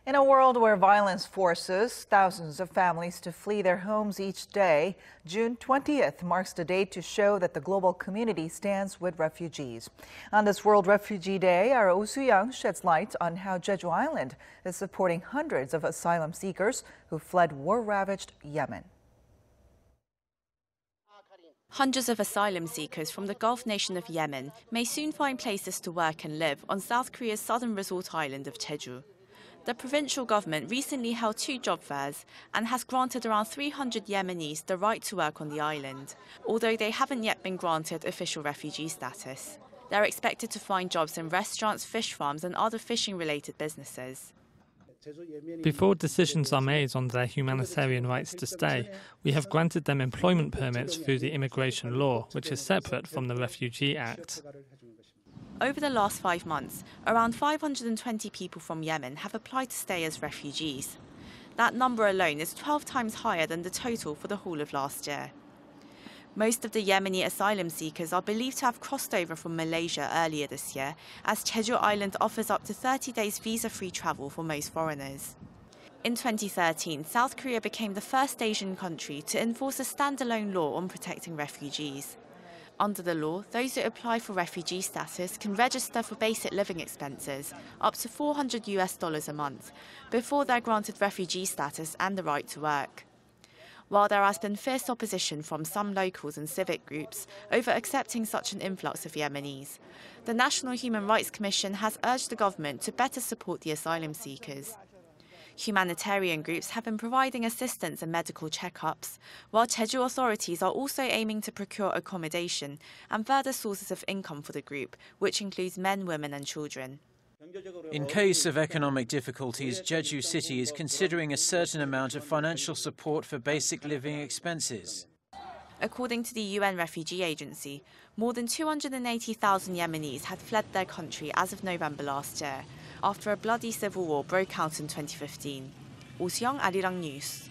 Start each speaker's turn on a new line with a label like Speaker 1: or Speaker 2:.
Speaker 1: In a world where violence forces thousands of families to flee their homes each day, June 20th marks the date to show that the global community stands with refugees. On this World Refugee Day, our Oh Soo-young sheds light on how Jeju Island is supporting hundreds of asylum seekers who fled war-ravaged Yemen.
Speaker 2: Hundreds of asylum seekers from the Gulf nation of Yemen may soon find places to work and live on South Korea's southern resort island of Jeju. The provincial government recently held 2 job fairs and has granted around 300 Yemenis the right to work on the island, although they haven't yet been granted official refugee status. They're expected to find jobs in restaurants, fish farms and other fishing-related businesses.
Speaker 3: Before decisions are made on their humanitarian rights to stay, we have granted them employment permits through the immigration law, which is separate from the Refugee Act.
Speaker 2: Over the last 5 months, around 520 people from Yemen have applied to stay as refugees. That number alone is 12 times higher than the total for the whole of last year. Most of the Yemeni asylum seekers are believed to have crossed over from Malaysia earlier this year, as Jeju Island offers up to 30 days visa-free travel for most foreigners. In 2013, South Korea became the first Asian country to enforce a standalone law on protecting refugees. Under the law, those who apply for refugee status can register for basic living expenses, up to $400 a month, before they're granted refugee status and the right to work. While there has been fierce opposition from some locals and civic groups over accepting such an influx of Yemenis, the National Human Rights Commission has urged the government to better support the asylum seekers. Humanitarian groups have been providing assistance and medical checkups, while Jeju authorities are also aiming to procure accommodation and further sources of income for the group, which includes men, women and children.
Speaker 4: In case of economic difficulties, Jeju City is considering a certain amount of financial support for basic living expenses.
Speaker 2: According to the UN Refugee Agency, more than 280,000 Yemenis had fled their country as of November last year, after a bloody civil war broke out in 2015. Oh Soo-young, Arirang News.